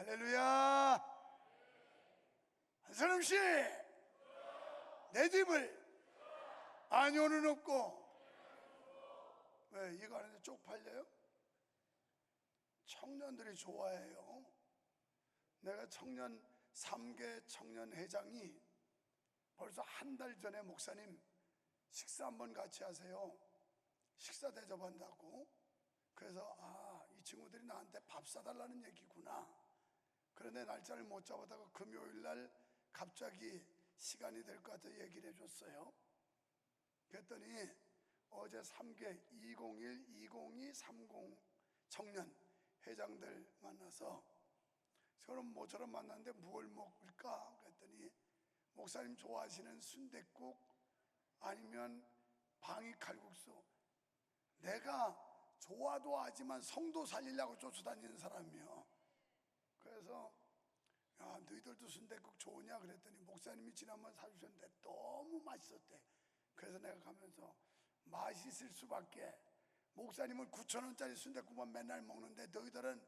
할렐루야. 한사람씨, 내 집을 아니오는 없고. 왜 이거 하는데 쪽팔려요? 청년들이 좋아해요. 내가 청년 3개 청년회장이 벌써 한 달 전에 목사님 식사 한번 같이 하세요, 식사 대접한다고. 그래서 이 친구들이 나한테 밥 사달라는 얘기구나. 그런데 날짜를 못 잡아다가 금요일날 갑자기 시간이 될 것 같아 얘기를 해줬어요. 그랬더니 어제 3개 201, 202, 30 청년 회장들 만나서 저런 모처럼 만났는데 뭘 먹을까? 그랬더니 목사님 좋아하시는 순댓국 아니면 방이 칼국수. 내가 좋아도 하지만 성도 살리려고 쫓아다니는 사람이요. 그래서 야, 너희들도 순댓국 좋으냐? 그랬더니 목사님이 지난번 사주셨는데 너무 맛있었대. 그래서 내가 가면서 맛있을 수밖에, 목사님은 9,000원짜리 순댓국만 맨날 먹는데 너희들은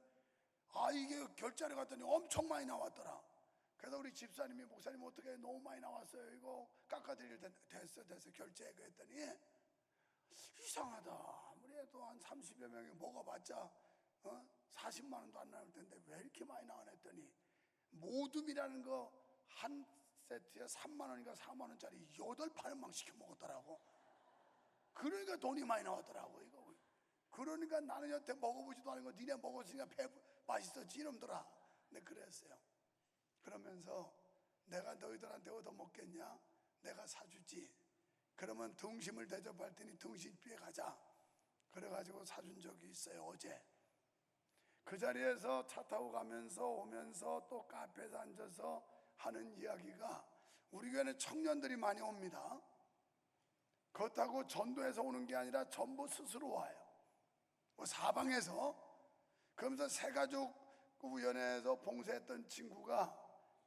이게 결제를 갔더니 엄청 많이 나왔더라. 그래서 우리 집사님이 목사님 어떻게 너무 많이 나왔어요, 이거 깎아드릴 텐데. 됐어 결제. 그랬더니 이상하다. 아무래도 한 30여 명이 먹어봤자 40만 원도 안 나올 텐데 왜 이렇게 많이 나오나 했더니 모둠이라는 거 한 세트에 3만 원인가 4만 원짜리 8판을 시켜 먹었더라고. 그러니까 돈이 많이 나왔더라고 이거. 그러니까 나는 여태 먹어보지도 않은 거 니네 먹었으니까 맛있었지 이놈들아. 네, 그랬어요. 그러면서 내가 너희들한테 얻어먹겠냐? 내가 사주지. 그러면 등심을 대접할 테니 등심집에 가자. 그래가지고 사준 적이 있어요. 어제 그 자리에서 차 타고 가면서 오면서 또 카페에서 앉아서 하는 이야기가, 우리 교회는 청년들이 많이 옵니다. 그렇다고 전도에서 오는 게 아니라 전부 스스로 와요. 사방에서. 그러면서 새가족위원회에서 봉사했던 친구가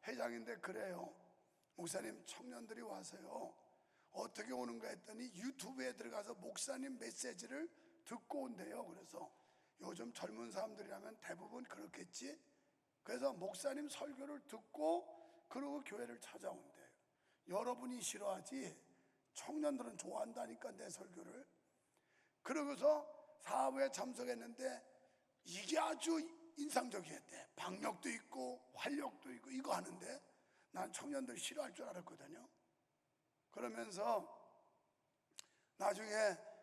회장인데 그래요. 목사님, 청년들이 와서요 어떻게 오는가 했더니 유튜브에 들어가서 목사님 메시지를 듣고 온대요. 그래서 요즘 젊은 사람들이라면 대부분 그렇겠지. 그래서 목사님 설교를 듣고 그러고 교회를 찾아온대요. 여러분이 싫어하지 청년들은 좋아한다니까 내 설교를. 그러고서 사업에 참석했는데 이게 아주 인상적이었대. 박력도 있고 활력도 있고 이거 하는데 난 청년들 싫어할 줄 알았거든요. 그러면서 나중에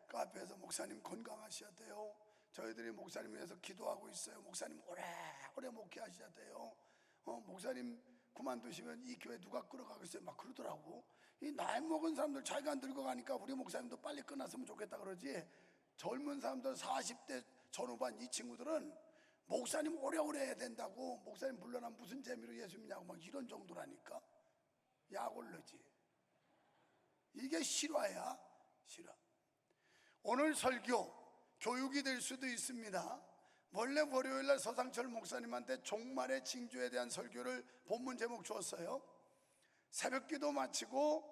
카페에서 목사님 건강하셔야 돼요, 저희들이 목사님 위해서 기도하고 있어요, 목사님 오래오래 목회하셔야 돼요, 목사님 그만두시면 이 교회 누가 끌어가겠어요, 막 그러더라고. 이 나이 먹은 사람들 자기가 안 들고 가니까 우리 목사님도 빨리 끝났으면 좋겠다 그러지, 젊은 사람들 40대 전후반 이 친구들은 목사님 오래오래 해야 된다고, 목사님 물러나면 무슨 재미로 예수 믿냐고 막 이런 정도라니까. 약 올르지. 이게 실화야, 실화. 오늘 설교 교육이 될 수도 있습니다. 원래 월요일날 서상철 목사님한테 종말의 징조에 대한 설교를 본문 제목 줬어요. 새벽기도 마치고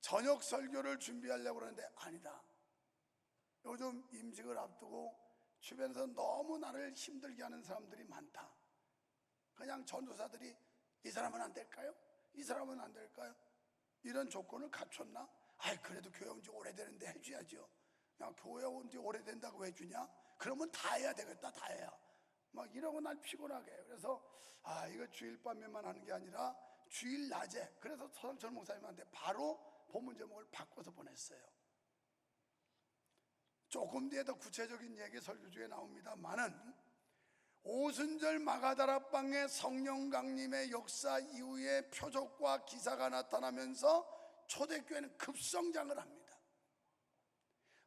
저녁 설교를 준비하려고 그러는데 아니다. 요즘 임직을 앞두고 주변에서 너무 나를 힘들게 하는 사람들이 많다. 그냥 전도사들이 이 사람은 안 될까요? 이 사람은 안 될까요? 이런 조건을 갖췄나? 그래도 교회 온 지 오래되는데 해줘야죠. 야, 교회 온 지 오래된다고 해주냐? 그러면 다 해야 되겠다, 다 해야. 막 이러고 날 피곤하게. 그래서 이거 주일 밤에만 하는 게 아니라 주일 낮에. 그래서 서상철 목사님한테 바로 본문 제목을 바꿔서 보냈어요. 조금 뒤에 더 구체적인 얘기 설교 중에 나옵니다만은 오순절 마가다락방의 성령 강림의 역사 이후에 표적과 기사가 나타나면서 초대교회는 급성장을 합니다.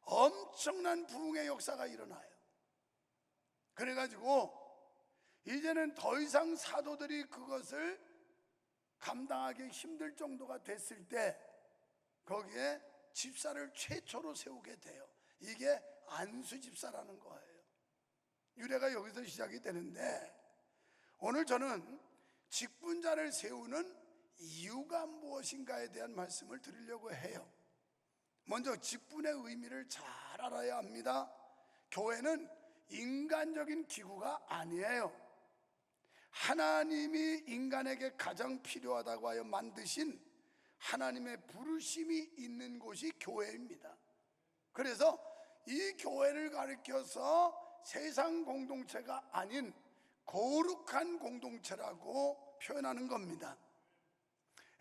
엄청난 부흥의 역사가 일어나요. 그래가지고 이제는 더 이상 사도들이 그것을 감당하기 힘들 정도가 됐을 때 거기에 집사를 최초로 세우게 돼요. 이게 안수 집사라는 거예요. 유래가 여기서 시작이 되는데, 오늘 저는 직분자를 세우는 이유가 무엇인가에 대한 말씀을 드리려고 해요. 먼저 직분의 의미를 잘 알아야 합니다. 교회는 인간적인 기구가 아니에요. 하나님이 인간에게 가장 필요하다고 하여 만드신 하나님의 부르심이 있는 곳이 교회입니다. 그래서 이 교회를 가리켜서 세상 공동체가 아닌 거룩한 공동체라고 표현하는 겁니다.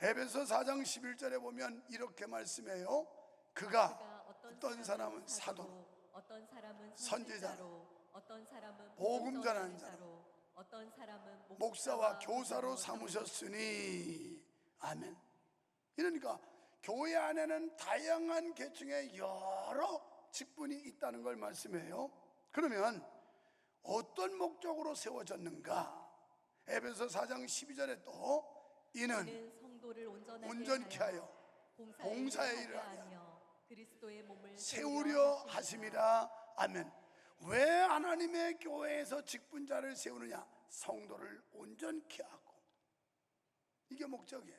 에베소 4장 11절에 보면 이렇게 말씀해요. 그가 어떤 사람은 사도로, 어떤 사람은 선지자로, 어떤 사람은 복음 전하는 자로, 어떤 사람은 목사와 교사로 삼으셨으니. 아멘. 이러니까 교회 안에는 다양한 계층의 여러 직분이 있다는 걸 말씀해요. 그러면 어떤 목적으로 세워졌는가? 에베소 4장 12절에 또 이는 성도를 온전케 하여 봉사의 일을 하며 그리스도의 몸을 세우려 하심이라. 아멘. 왜 하나님의 교회에서 직분자를 세우느냐? 성도를 온전케 하고. 이게 목적이에요.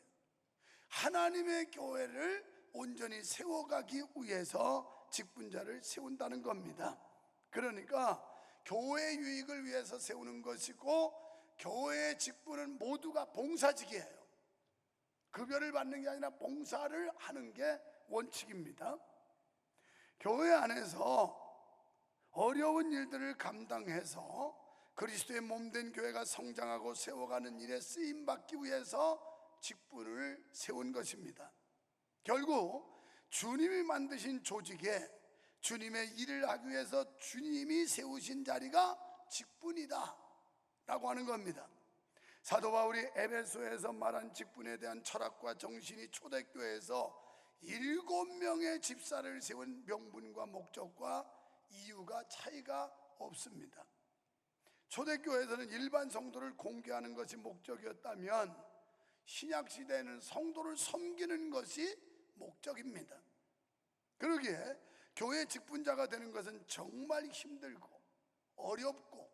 하나님의 교회를 온전히 세워가기 위해서 직분자를 세운다는 겁니다. 그러니까 교회 유익을 위해서 세우는 것이고, 교회의 직분은 모두가 봉사직이에요. 급여를 받는 게 아니라 봉사를 하는 게 원칙입니다. 교회 안에서 어려운 일들을 감당해서 그리스도의 몸된 교회가 성장하고 세워가는 일에 쓰임받기 위해서 직분을 세운 것입니다. 결국 주님이 만드신 조직에 주님의 일을 하기 위해서 주님이 세우신 자리가 직분이다 라고 하는 겁니다. 사도 바울이 에베소에서 말한 직분에 대한 철학과 정신이 초대교회에서 7명의 집사를 세운 명분과 목적과 이유가 차이가 없습니다. 초대교회에서는 일반 성도를 공개하는 것이 목적이었다면 신약시대에는 성도를 섬기는 것이 목적입니다. 그러기에 교회 직분자가 되는 것은 정말 힘들고 어렵고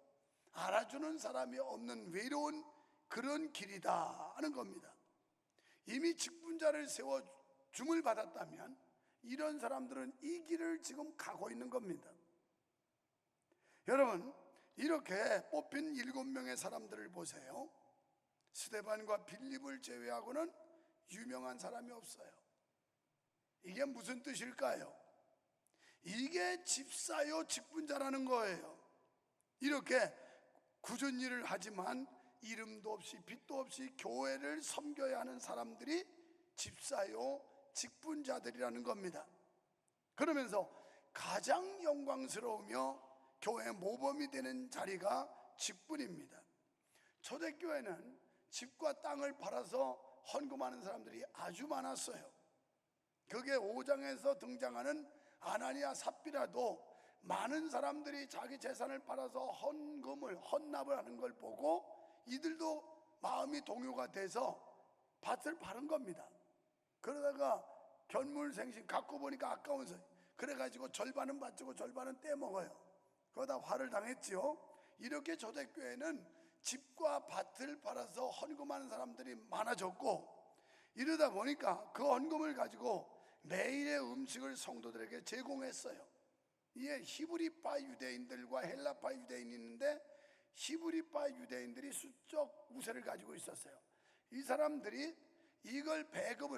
알아주는 사람이 없는 외로운 그런 길이다 하는 겁니다. 이미 직분자를 세워 줌을 받았다면 이런 사람들은 이 길을 지금 가고 있는 겁니다. 여러분, 이렇게 뽑힌 7명의 사람들을 보세요. 스데반과 빌립을 제외하고는 유명한 사람이 없어요. 이게 무슨 뜻일까요? 이게 집사요 직분자라는 거예요. 이렇게 굳은 일을 하지만 이름도 없이 빛도 없이 교회를 섬겨야 하는 사람들이 집사요 직분자들이라는 겁니다. 그러면서 가장 영광스러우며 교회 모범이 되는 자리가 직분입니다. 초대교회는 집과 땅을 팔아서 헌금하는 사람들이 아주 많았어요. 그게 5장에서 등장하는 아나니아 삽비라도 많은 사람들이 자기 재산을 팔아서 헌납을 하는 걸 보고 이들도 마음이 동요가 돼서 밭을 파는 겁니다. 그러다가 견물생심 갖고 보니까 아까워서 그래가지고 절반은 바치고 절반은 떼먹어요. 그러다 화를 당했지요. 이렇게 초대교회는 집과 밭을 팔아서 헌금하는 사람들이 많아졌고, 이러다 보니까 그 헌금을 가지고 매일의 음식을 성도들에게 제공했어요. 이게 히브리파 유대인들과 헬라파 유대인이 있는데, 히브리파 유대인들이 수적 우세를 가지고 있었어요. 이 사람들이 이걸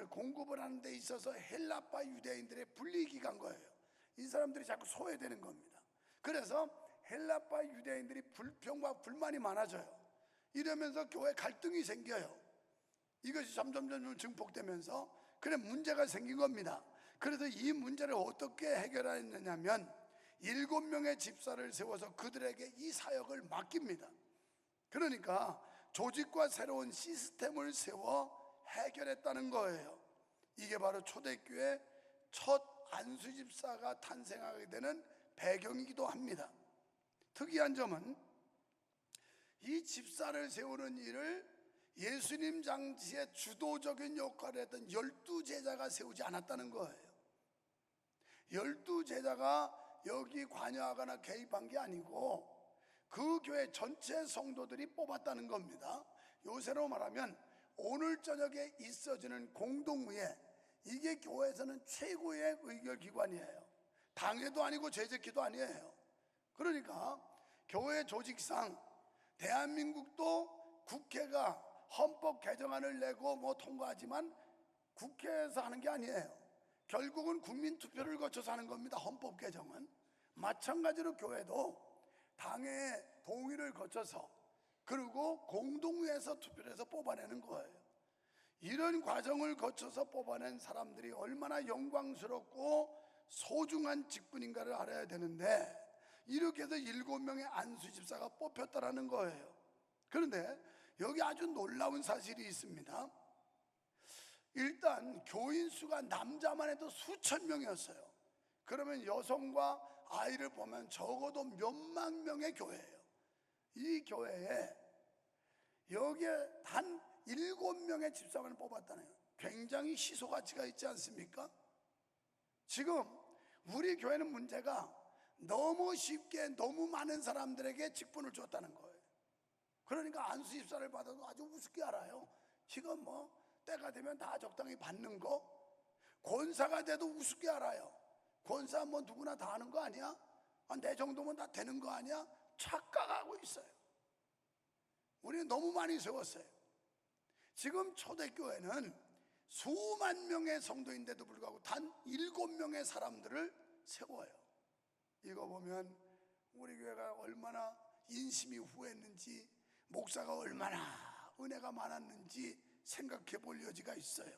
공급을 하는 데 있어서 헬라파 유대인들의 불이익이 간 거예요. 이 사람들이 자꾸 소외되는 겁니다. 그래서 헬라파 유대인들이 불평과 불만이 많아져요. 이러면서 교회 갈등이 생겨요. 이것이 점점 증폭되면서 그래 문제가 생긴 겁니다. 그래서 이 문제를 어떻게 해결했느냐면 7명의 집사를 세워서 그들에게 이 사역을 맡깁니다. 그러니까 조직과 새로운 시스템을 세워 해결했다는 거예요. 이게 바로 초대교회 첫 안수집사가 탄생하게 되는 배경이기도 합니다. 특이한 점은 이 집사를 세우는 일을 예수님 장시에 주도적인 역할을 했던 12제자가 세우지 않았다는 거예요. 12제자가 여기 관여하거나 개입한 게 아니고 그 교회 전체 성도들이 뽑았다는 겁니다. 요새로 말하면 오늘 저녁에 있어지는 공동의회, 이게 교회에서는 최고의 의결기관이에요. 당회도 아니고 제적기도 아니에요. 그러니까 교회 조직상 대한민국도 국회가 헌법 개정안을 내고 뭐 통과하지만 국회에서 하는 게 아니에요. 결국은 국민 투표를 거쳐서 하는 겁니다. 헌법 개정은. 마찬가지로 교회도 당의 동의를 거쳐서 그리고 공동회에서 투표를 해서 뽑아내는 거예요. 이런 과정을 거쳐서 뽑아낸 사람들이 얼마나 영광스럽고 소중한 직분인가를 알아야 되는데, 이렇게 해서 7명의 안수 집사가 뽑혔다라는 거예요. 그런데 여기 아주 놀라운 사실이 있습니다. 일단 교인 수가 남자만 해도 수천 명이었어요. 그러면 여성과 아이를 보면 적어도 몇만 명의 교회예요. 이 교회에 여기에 단 7명의 집사만을 뽑았다네요. 굉장히 희소 가치가 있지 않습니까? 지금 우리 교회는 문제가 너무 쉽게 너무 많은 사람들에게 직분을 줬다는 거예요. 그러니까 안수 집사를 받아도 아주 우습게 알아요. 지금 뭐 때가 되면 다 적당히 받는 거. 권사가 돼도 우습게 알아요. 권사 뭐 누구나 다 하는 거 아니야? 내 정도면 다 되는 거 아니야? 착각하고 있어요. 우리는 너무 많이 세웠어요. 지금 초대교회는 수만 명의 성도인데도 불구하고 단 7명의 사람들을 세워요. 이거 보면 우리 교회가 얼마나 인심이 후했는지, 목사가 얼마나 은혜가 많았는지 생각해 볼 여지가 있어요.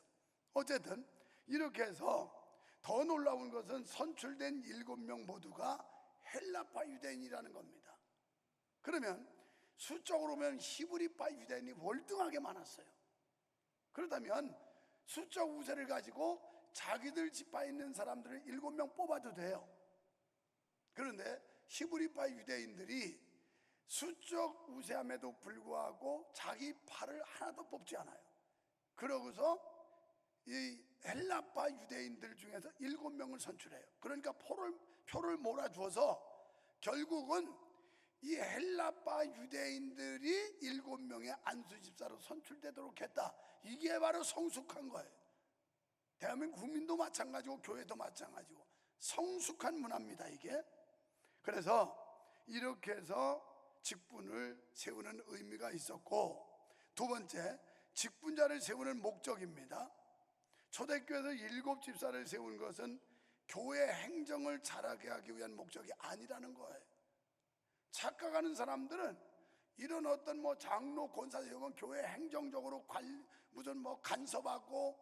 어쨌든 이렇게 해서 더 놀라운 것은 선출된 7명 모두가 헬라파 유대인이라는 겁니다. 그러면 수적으로 보면 히브리파 유대인이 월등하게 많았어요. 그렇다면 수적 우세를 가지고 자기들 지파에 있는 사람들을 7명 뽑아도 돼요. 그런데 히브리파 유대인들이 수적 우세함에도 불구하고 자기 파를 하나도 뽑지 않아요. 그러고서 이 헬라파 유대인들 중에서 7명을 선출해요. 그러니까 표를 몰아주어서 결국은 이 헬라파 유대인들이 7명의 안수집사로 선출되도록 했다. 이게 바로 성숙한 거예요. 대한민국 국민도 마찬가지고 교회도 마찬가지고 성숙한 문화입니다, 이게. 그래서 이렇게 해서 직분을 세우는 의미가 있었고, 두 번째, 직분자를 세우는 목적입니다. 초대교회에서 7집사를 세운 것은 교회 행정을 잘하게 하기 위한 목적이 아니라는 거예요. 착각하는 사람들은 이런 어떤 뭐 장로 권사 세우면 교회 행정적으로 무슨 뭐 간섭하고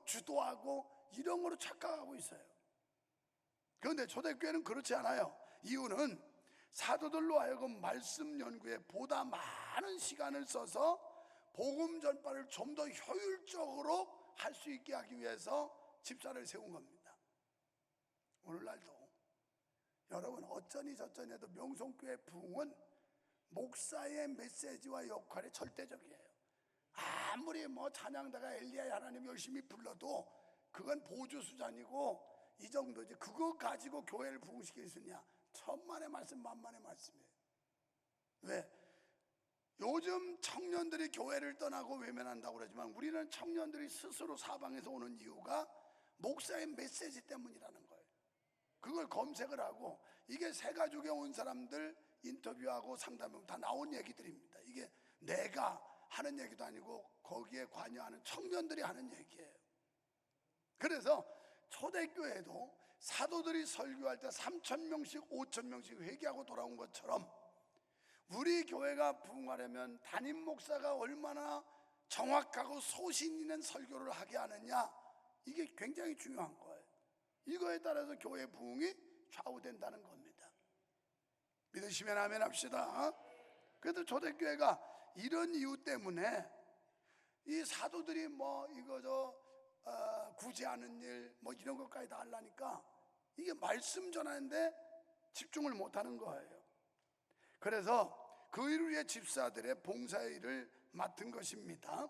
주도하고 이런 거로 착각하고 있어요. 그런데 초대교회는 그렇지 않아요. 이유는 사도들로 하여금 말씀 연구에 보다 많은 시간을 써서 복음 전파를 좀 더 효율적으로 할 수 있게 하기 위해서 집사를 세운 겁니다. 오늘날도 여러분 어쩌니 저쩌니 해도 명성교회 부흥은 목사의 메시지와 역할이 절대적이에요. 아무리 뭐 찬양다가 엘리야의 하나님 열심히 불러도 그건 보조수단이고 이 정도지. 그거 가지고 교회를 부흥시킬 수 있냐? 천만의 말씀 만만의 말씀이에요. 왜? 요즘 청년들이 교회를 떠나고 외면한다고 그러지만 우리는 청년들이 스스로 사방에서 오는 이유가 목사의 메시지 때문이라는 거예요. 그걸 검색을 하고, 이게 새가족에 온 사람들 인터뷰하고 상담하면 다 나온 얘기들입니다. 이게 내가 하는 얘기도 아니고 거기에 관여하는 청년들이 하는 얘기예요. 그래서 초대교회도 사도들이 설교할 때 3,000명씩 5,000명씩 회개하고 돌아온 것처럼 우리 교회가 부흥하려면 담임 목사가 얼마나 정확하고 소신 있는 설교를 하게 하느냐, 이게 굉장히 중요한 거예요. 이거에 따라서 교회 부흥이 좌우된다는 겁니다. 믿으시면 아멘 합시다. 그래도 초대교회가 이런 이유 때문에 이 사도들이 뭐 이거 구제하는 일 뭐 이런 것까지 다 하려니까 이게 말씀 전하는데 집중을 못하는 거예요. 그래서 그 일을 위해 집사들의 봉사의 일을 맡은 것입니다.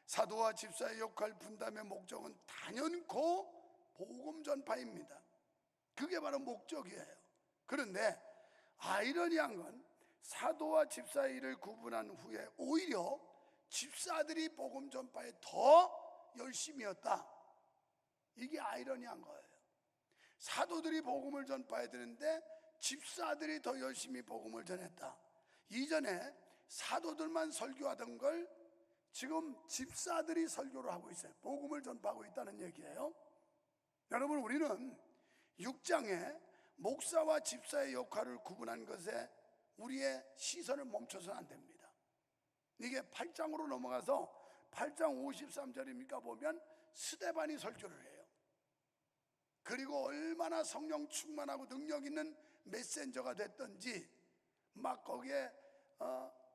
사도와 집사의 역할 분담의 목적은 단연코 복음 전파입니다. 그게 바로 목적이에요. 그런데 아이러니한 건 사도와 집사의 일을 구분한 후에 오히려 집사들이 복음 전파에 더 열심이었다. 이게 아이러니한 거예요. 사도들이 복음을 전파해야 되는데 집사들이 더 열심히 복음을 전했다. 이전에 사도들만 설교하던 걸 지금 집사들이 설교를 하고 있어요. 복음을 전파하고 있다는 얘기예요. 여러분, 우리는 6장에 목사와 집사의 역할을 구분한 것에 우리의 시선을 멈춰서는 안 됩니다. 이게 8장으로 넘어가서 8장 53절입니까 보면 스데반이 설교를 해요. 그리고 얼마나 성령 충만하고 능력 있는 메신저가 됐던지 막 거기에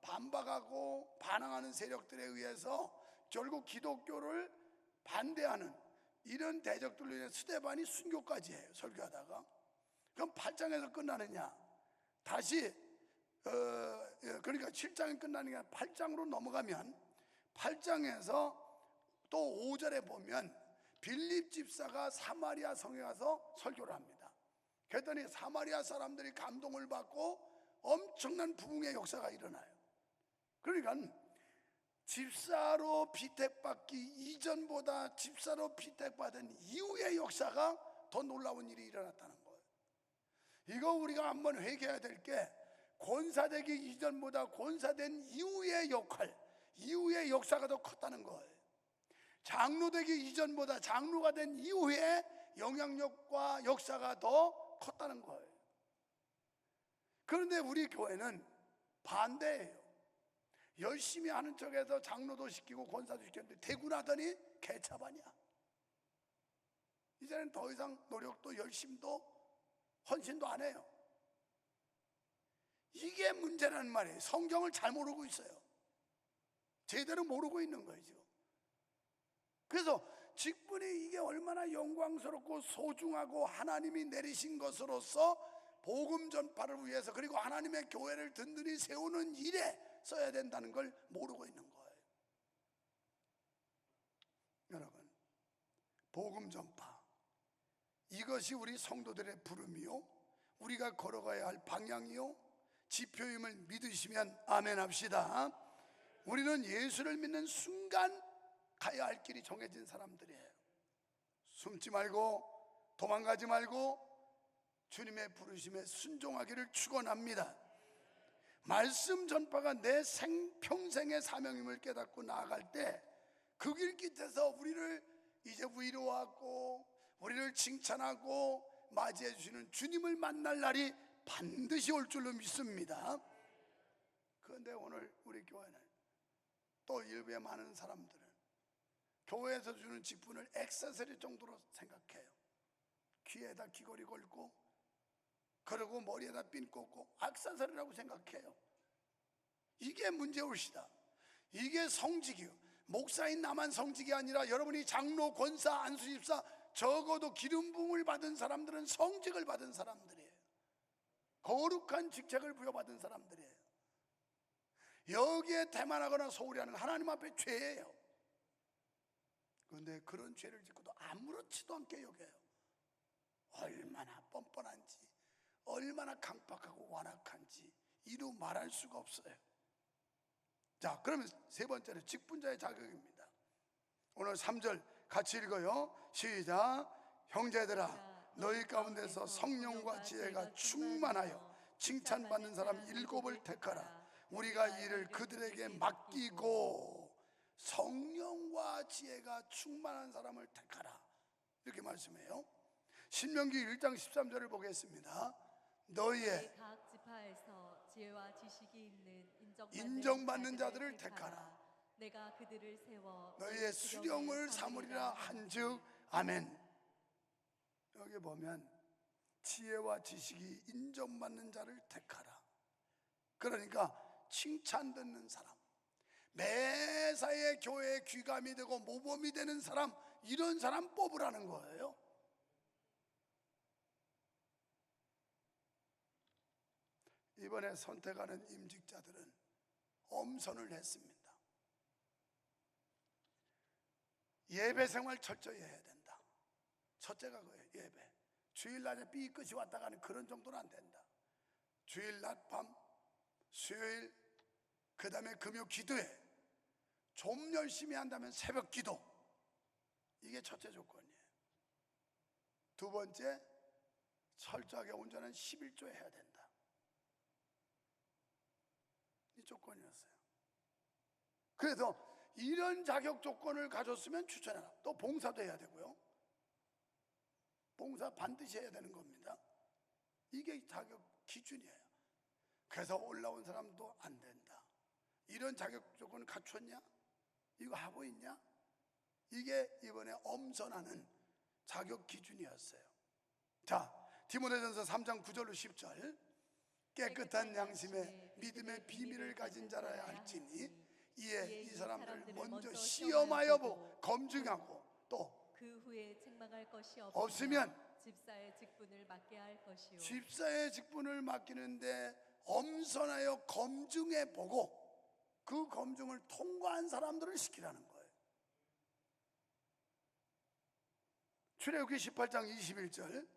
반박하고 반항하는 세력들에 의해서 결국 기독교를 반대하는 이런 대적들로 인해 스데반이 순교까지 해요. 설교하다가. 그럼 8장에서 끝나느냐? 다시 그러니까 7장이 끝나는 게 아니라 8장으로 넘어가면 8장에서 또 5절에 보면 빌립 집사가 사마리아 성에 가서 설교를 합니다. 그랬더니 사마리아 사람들이 감동을 받고 엄청난 부흥의 역사가 일어나요. 그러니까 집사로 비택받기 이전보다 집사로 비택받은 이후의 역사가 더 놀라운 일이 일어났다는 거예요. 이거 우리가 한번 회개해야 될 게 권사되기 이전보다 권사된 이후의 역할, 이후의 역사가 더 컸다는 거예요. 장로되기 이전보다 장로가 된 이후의 영향력과 역사가 더 컸다는 거예요. 그런데 우리 교회는 반대예요. 열심히 하는 척해서 장로도 시키고 권사도 시켰는데 되고 나더니 개차반이야. 이제는 더 이상 노력도 열심도 헌신도 안 해요. 이게 문제라는 말이에요. 성경을 잘 모르고 있어요. 제대로 모르고 있는 거예요 지금. 그래서 직분이 이게 얼마나 영광스럽고 소중하고 하나님이 내리신 것으로서 복음 전파를 위해서 그리고 하나님의 교회를 든든히 세우는 일에 써야 된다는 걸 모르고 있는 거예요. 여러분, 복음 전파 이것이 우리 성도들의 부름이요 우리가 걸어가야 할 방향이요 지표임을 믿으시면 아멘 합시다. 우리는 예수를 믿는 순간 가야 할 길이 정해진 사람들이에요. 숨지 말고 도망가지 말고 주님의 부르심에 순종하기를 축원합니다. 말씀 전파가 내 평생의 사명임을 깨닫고 나아갈 때 그 길 끝에서 우리를 이제 위로하고 우리를 칭찬하고 맞이해 주시는 주님을 만날 날이 반드시 올 줄로 믿습니다. 그런데 오늘 우리 교회는 또 일부의 많은 사람들은 교회에서 주는 직분을 액세서리 정도로 생각해요. 귀에다 귀걸이 걸고 그리고 머리에다 핀 꽂고 액세서리라고 생각해요. 이게 문제올시다. 이게 성직이요. 목사인 나만 성직이 아니라 여러분이 장로, 권사, 안수집사 적어도 기름 부음을 받은 사람들은 성직을 받은 사람들이에요. 거룩한 직책을 부여받은 사람들이에요. 여기에 태만하거나 소홀히 하는 하나님 앞에 죄예요. 그런데 그런 죄를 짓고도 아무렇지도 않게 여겨요. 얼마나 뻔뻔한지 얼마나 강팍하고 완악한지 이루 말할 수가 없어요. 자, 그러면 세 번째로 직분자의 자격입니다. 오늘 3절 같이 읽어요. 시작. 형제들아 너희 가운데서 성령과 지혜가 충만하여 칭찬받는 사람 7을 택하라. 우리가 이를 그들에게 맡기고 성령과 지혜가 충만한 사람을 택하라. 이렇게 말씀해요. 신명기 1장 13절을 보겠습니다. 너희의 각 지파에서 지혜와 지식이 있는 인정받는 자들을 택하라. 내가 그들을 세워 너희의 수령을 삼으리라 한즉 아멘. 여기 보면 지혜와 지식이 인정받는 자를 택하라. 그러니까 칭찬 듣는 사람, 매사에 교회에 귀감이 되고 모범이 되는 사람, 이런 사람 뽑으라는 거예요. 이번에 선택하는 임직자들은 엄선을 했습니다. 예배 생활 철저히 해야 된다. 첫째가 그거예요. 예배. 주일날에 삐끗이 왔다 가는 그런 정도는 안 된다. 주일 낮밤, 수요일, 그 다음에 금요 기도회, 좀 열심히 한다면 새벽 기도, 이게 첫째 조건이에요. 두 번째, 철저하게 온전한 11조 해야 된다. 이 조건이었어요. 그래서 이런 자격 조건을 가졌으면 추천해라. 또 봉사도 해야 되고요. 봉사 반드시 해야 되는 겁니다. 이게 자격 기준이에요. 그래서 올라온 사람도 안 된다. 이런 자격 조건을 갖췄냐? 이거 하고 있냐? 이게 이번에 엄선하는 자격 기준이었어요. 자, 디모데전서 3장 9절로 10절. 깨끗한 양심에 믿음의 비밀을 가진 자라야 할지니 이에 이 사람들 먼저 시험하여 보고 검증하고 또 그 후에 책망할 것이 없으면 집사의 직분을 맡게 할 것이요 집사의 직분을 맡기는데 엄선하여 검증해 보고 그 검증을 통과한 사람들을 시키라는 거예요. 출애굽기 18장 21절.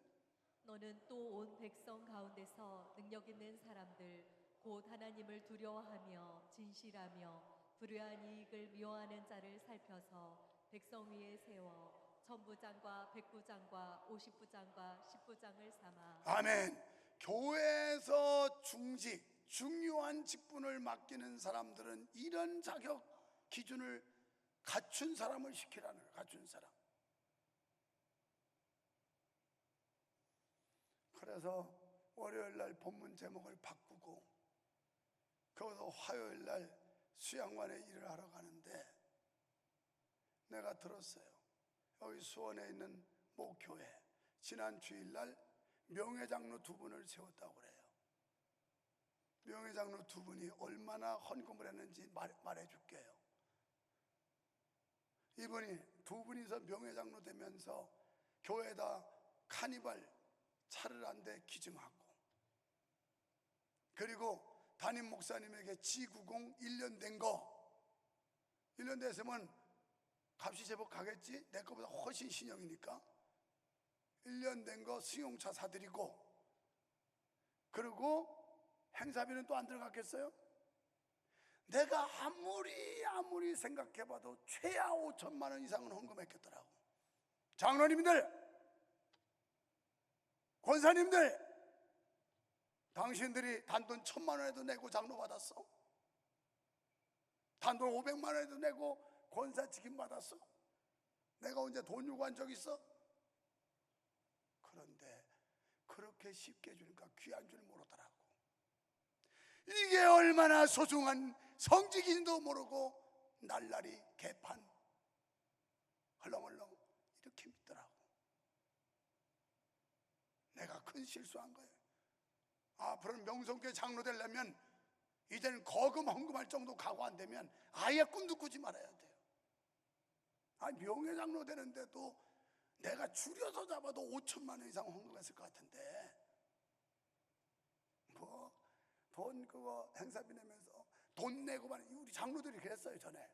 너는 또 온 백성 가운데서 능력 있는 사람들 곧 하나님을 두려워하며 진실하며 불의한 이익을 미워하는 자를 살펴서 백성 위에 세워 천부장과 백부장과 50부장과 10부장을 삼아. 아멘. 교회에서 중요한 직분을 맡기는 사람들은 이런 자격 기준을 갖춘 사람을 시키라는 거예요. 갖춘 사람. 그래서 월요일 날 본문 제목을 바꾸고 거기서 화요일 날 수양관에 일을 하러 가는데 내가 들었어요. 여기 수원에 있는 모 교회 지난 주일날 명예장로 2분을 세웠다고 그래요. 명예장로 2분이 얼마나 헌금을 했는지 말해 줄게요. 이분이 2분이서 명예장로 되면서 교회에다 카니발 차를 한 대 기증하고, 그리고 담임 목사님에게 G90 1년 된 거, 1년 됐으면 값이 제법 가겠지? 내 거보다 훨씬 신형이니까 1년 된 거 승용차 사드리고, 그리고 행사비는 또 안 들어갔겠어요? 내가 아무리 생각해봐도 최하 5천만 원 이상은 헌금했겠더라고. 장로님들, 권사님들, 당신들이 단돈 1,000만 원에도 내고 장로 받았어? 단돈 500만 원에도 내고 권사 직임 받았어? 내가 언제 돈 요구한 적 있어? 그런데 그렇게 쉽게 주니까 귀한 줄 모르더라고. 이게 얼마나 소중한 성직인도 모르고 날라리 개판 헐렁헐렁 이렇게 믿더라고. 내가 큰 실수한 거예요. 앞으로는 명성교회 장로 되려면 이제는 거금 헌금할 정도 각오 안 되면 아예 꿈도 꾸지 말아야 돼요. 명예장로 되는데도 내가 줄여서 잡아도 5천만 원 이상 헌금했을 것 같은데, 뭐 돈 그거 행사비 내면서 돈 내고 받는, 우리 장로들이 그랬어요 전에.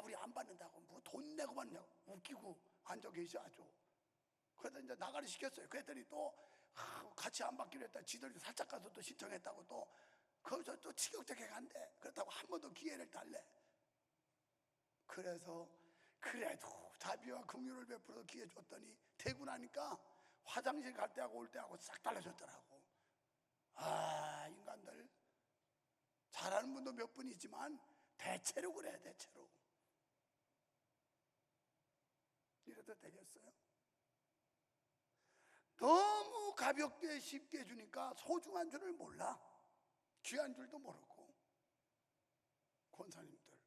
우리 안 받는다고 뭐 돈 내고 받냐고 웃기고 앉아 계셔야죠. 그래서 이제 나가리 시켰어요. 그랬더니 또 같이 안 받기로 했다. 지들이 살짝 가서 또 신청했다고 또 거기서 또 티격태격 한대. 그렇다고 한 번 더 기회를 달래. 그래서 그래도 자비와 긍휼을 베풀어서 기회 줬더니 되고 나니까 화장실 갈 때하고 올 때하고 싹 달라졌더라고. 인간들 잘하는 분도 몇 분 있지만 대체로 그래. 대체로 이래도 되겠어요? 너무 가볍게 쉽게 주니까 소중한 줄을 몰라. 귀한 줄도 모르고. 권사님들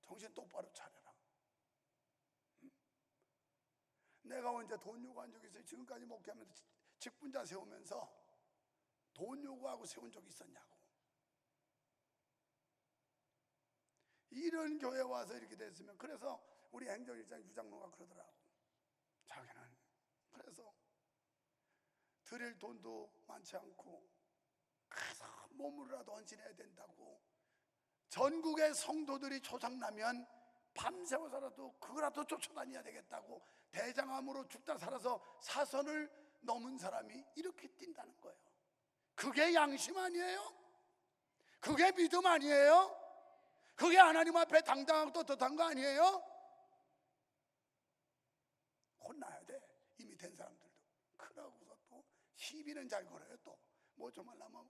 정신 똑바로 차려라. 내가 언제 돈 요구한 적이 있어요? 지금까지 목회하면서 직분자 세우면서 돈 요구하고 세운 적이 있었냐고. 이런 교회 와서 이렇게 됐으면. 그래서 우리 행정일장 유장로가 그러더라고. 자기는 그래서 드릴 돈도 많지 않고 그래서 몸으로라도 헌신해야 된다고, 전국의 성도들이 초상나면 밤새워서라도 그거라도 쫓아다녀야 되겠다고 대장암으로 죽다 살아서 사선을 넘은 사람이 이렇게 뛴다는 거예요. 그게 양심 아니에요? 그게 믿음 아니에요? 그게 하나님 앞에 당당하고 떳떳한 거 아니에요? 혼나야 돼. 이미 된 사람들도. 그러고서 또 시비는 잘 걸어요. 또 뭐 좀 하려면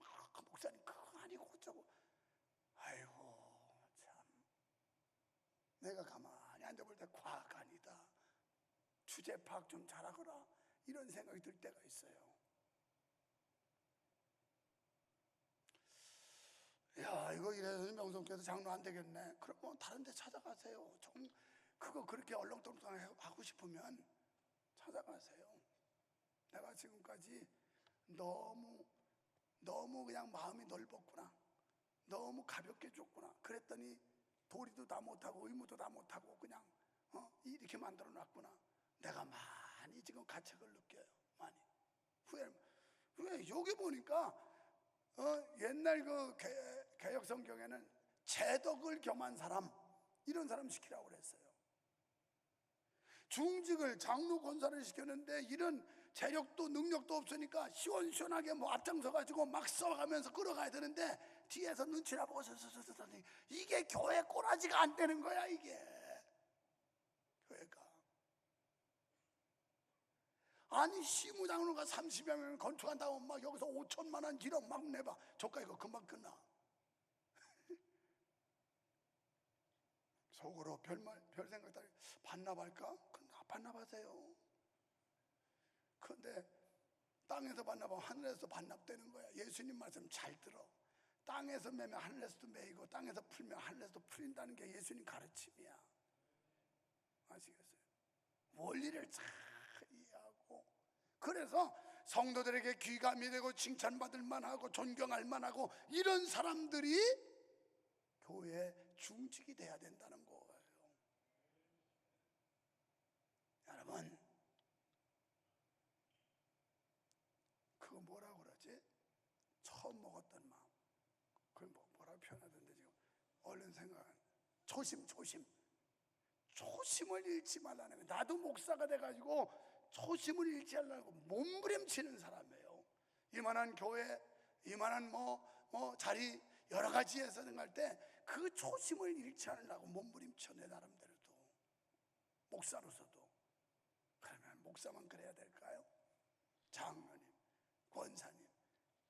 목사님 그거 아니고 어쩌고. 아이고 참. 앉아볼 때 과학 아니다, 주제 파악 좀 잘하거라, 이런 생각이 들 때가 있어요. 야, 이거 이래서 명성교회에서 장로 안 되겠네. 그러면 다른 데 찾아가세요. 좀 그거 그렇게 얼렁뚱땅 하고 싶으면 찾아가세요. 내가 지금까지 너무 그냥 마음이 넓었구나, 너무 가볍게 줬구나, 그랬더니 도리도 다 못하고 의무도 다 못하고 그냥 이렇게 만들어 놨구나. 내가 많이 지금 가책을 느껴요. 많이 후회. 여기 보니까 옛날 그 개혁 성경에는 재덕을 겸한 사람, 이런 사람 시키라고 그랬어요. 중직을 장로 권사를 시켰는데 이런 재력도 능력도 없으니까 시원시원하게 뭐 앞장서 가지고 막 써가면서 끌어가야 되는데 뒤에서 눈치나 보고 서서서서 이게 교회 꼬라지가 안 되는 거야. 이게 교회가 아니 시무장로가 30여 명 건축한다고 막 여기서 5천만 원 1억 막 내봐. 저까 이거 금방 끝나. 속으로 별 생각 다 반납할까? 반납하세요. 그런데 땅에서 반납하면 하늘에서 반납되는 거야. 예수님 말씀 잘 들어. 땅에서 매면 하늘에서도 매이고 땅에서 풀면 하늘에서도 풀린다는 게 예수님 가르침이야. 아시겠어요? 원리를 잘 이해하고, 그래서 성도들에게 귀감이 되고 칭찬받을 만하고 존경할 만하고 이런 사람들이 교회에 중직이 돼야 된다는 거예요. 여러분, 그거 뭐라고 그러지? 처음 먹었던 마음, 그걸 뭐라고 표현하던데 지금 얼른 생각하는 초심을 잃지 말라는 거예요. 나도 목사가 돼가지고 초심을 잃지 않으려고 몸부림치는 사람이에요. 이만한 교회, 이만한 뭐 자리 여러 가지에서 생각할 때 그 초심을 잃지 않으려고 몸부림쳐. 내 나름대로도 목사로서도. 그러면 목사만 그래야 될까요? 장로님, 권사님,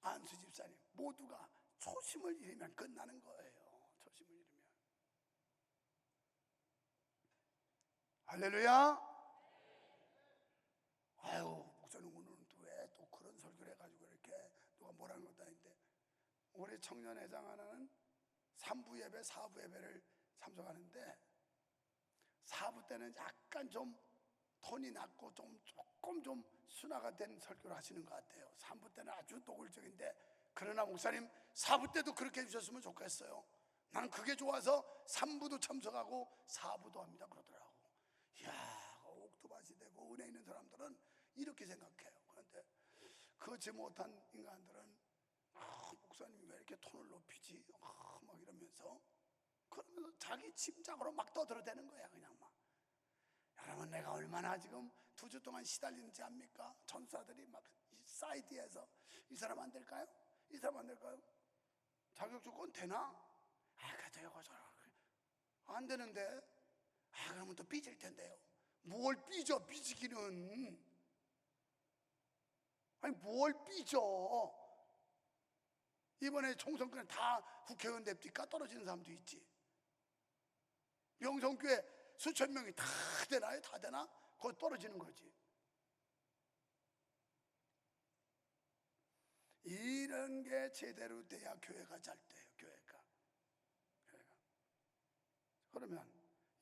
안수 집사님 모두가 초심을 잃으면 끝나는 거예요. 초심을 잃으면. 할렐루야. 아유, 목사님 오늘은 또 왜 또 그런 설교를 해가지고 이렇게 누가 뭐라는 것도 아닌데, 우리 청년회장 하나는 3부 예배, 4부 예배를 참석하는데 4부 때는 약간 좀 톤이 낮고 조금 좀 순화가 된 설교를 하시는 것 같아요. 3부 때는 아주 노골적인데, 그러나 목사님 4부 때도 그렇게 해주셨으면 좋겠어요. 나는 그게 좋아서 3부도 참석하고 4부도 합니다 그러더라고. 이야, 옥토밭이 되고 은혜 있는 사람들은 이렇게 생각해요. 그런데 그렇지 못한 인간들은 목사님이 왜 이렇게 톤을 높이지? 막 이러면서 그러면서 자기 짐작으로 막 떠들어대는 거야. 그냥 막. 여러분, 내가 얼마나 지금 2주 동안 시달리는지 압니까? 전사들이 막 사이드에서 이 사람 안 될까요? 이 사람 안 될까요? 자격 조건 되나? 그래도 안 되는데. 그러면 또 삐질 텐데요. 뭘 삐져? 삐지기는. 아니 뭘 삐져? 이번에 총선 끝에 다 국회의원 됩니까? 떨어지는 사람도 있지. 명성교회 수천 명이 다 되나요? 다 되나? 그거 떨어지는 거지. 이런 게 제대로 돼야 교회가 잘 돼요. 교회가. 그러면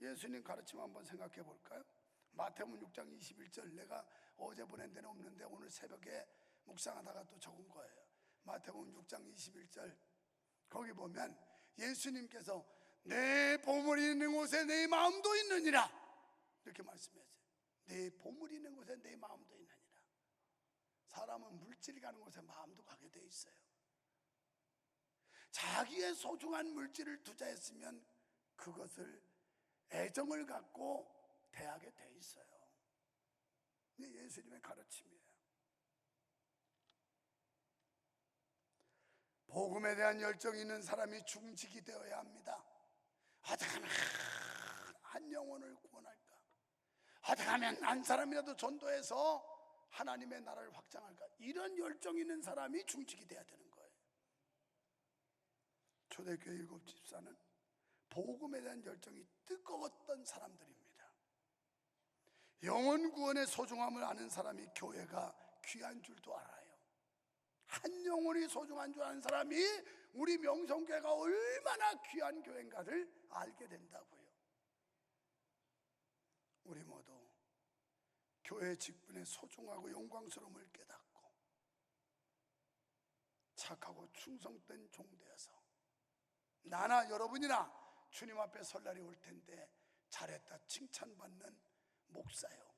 예수님 가르침 한번 생각해 볼까요? 마태복음 6장 21절, 내가 어제 보낸 데는 없는데 오늘 새벽에 묵상하다가 또 적은 거예요. 마태복음 6장 21절, 거기 보면 예수님께서 내 보물이 있는 곳에 내 마음도 있느니라, 이렇게 말씀했어요. 내 보물이 있는 곳에 내 마음도 있느니라. 사람은 물질이 가는 곳에 마음도 가게 돼 있어요. 자기의 소중한 물질을 투자했으면 그것을 애정을 갖고 대하게 돼 있어요. 이게 예수님의 가르침이에요. 복음에 대한 열정이 있는 사람이 중직이 되어야 합니다. 어떻게 하면 한 영혼을 구원할까? 어떻게 하면 한 사람이라도 전도해서 하나님의 나라를 확장할까? 이런 열정이 있는 사람이 중직이 되어야 되는 거예요. 초대교회 7 집사는 복음에 대한 열정이 뜨거웠던 사람들입니다. 영혼 구원의 소중함을 아는 사람이 교회가 귀한 줄도 알아요. 한 영혼이 소중한 줄 아는 사람이 우리 명성교회가 얼마나 귀한 교회인가를 알게 된다고요. 우리 모두 교회 직분의 소중하고 영광스러움을 깨닫고 착하고 충성된 종 되어서 나나 여러분이나 주님 앞에 설 날이 올 텐데 잘했다 칭찬받는 목사요,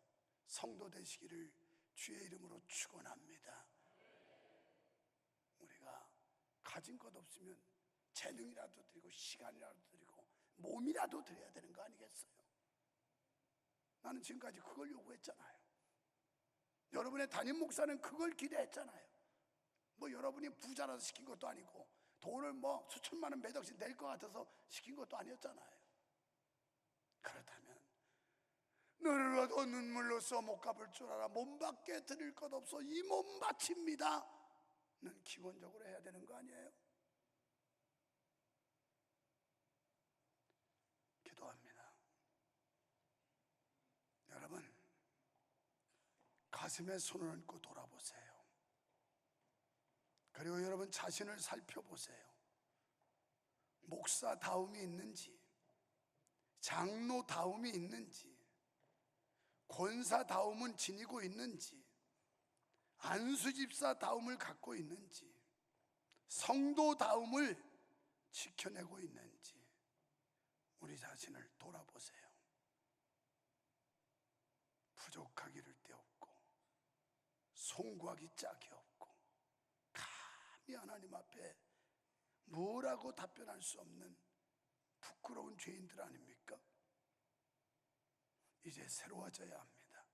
성도 되시기를 주의 이름으로 축원합니다. 우리가 가진 것 없으면 재능이라도 드리고 시간이라도 드리고 몸이라도 드려야 되는 거 아니겠어요? 나는 지금까지 그걸 요구했잖아요. 여러분의 담임 목사는 그걸 기대했잖아요. 뭐 여러분이 부자라서 시킨 것도 아니고 돈을 뭐 수천만 원 몇 억씩 낼 것 같아서 시킨 것도 아니었잖아요. 그렇다면 너희라도 눈물로써 못 갚을 줄 알아 몸밖에 드릴 것 없어 이 몸 바칩니다 는 기본적으로 해야 되는 거 아니에요? 기도합니다. 여러분, 가슴에 손을 얹고 돌아보세요. 그리고 여러분 자신을 살펴보세요. 목사다움이 있는지, 장로다움이 있는지, 권사다움은 지니고 있는지, 안수집사다움을 갖고 있는지, 성도다움을 지켜내고 있는지 우리 자신을 돌아보세요. 부족하기를 데 없고 송구하기 짝이 없고 감히 하나님 앞에 뭐라고 답변할 수 없는 부끄러운 죄인들 아닙니까? 이제 새로워져야 합니다.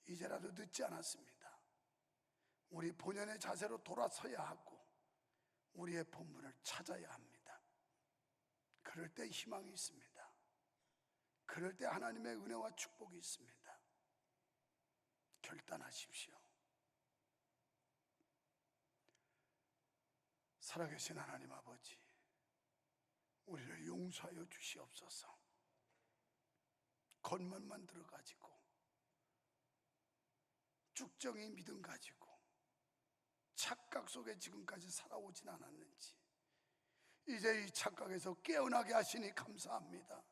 이제라도 늦지 않았습니다. 우리 본연의 자세로 돌아서야 하고 우리의 본분을 찾아야 합니다. 그럴 때 희망이 있습니다. 그럴 때 하나님의 은혜와 축복이 있습니다. 결단하십시오. 살아계신 하나님 아버지, 우리를 용서하여 주시옵소서. 겉멋만 들어가지고 쭉정이 믿음 가지고 착각 속에 지금까지 살아오진 않았는지 이제 이 착각에서 깨어나게 하시니 감사합니다.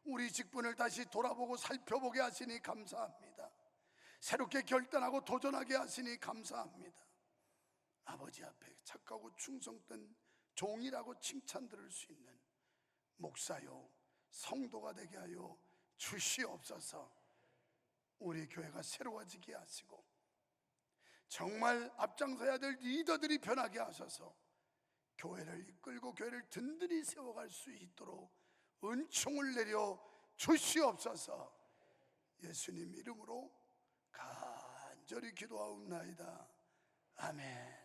우리 직분을 다시 돌아보고 살펴보게 하시니 감사합니다. 새롭게 결단하고 도전하게 하시니 감사합니다. 아버지 앞에 착하고 충성된 종이라고 칭찬 들을 수 있는 목사요, 성도가 되게 하여 주시옵소서. 우리 교회가 새로워지게 하시고 정말 앞장서야 될 리더들이 변하게 하셔서 교회를 이끌고 교회를 든든히 세워갈 수 있도록 은총을 내려 주시옵소서. 예수님 이름으로 간절히 기도하옵나이다. 아멘.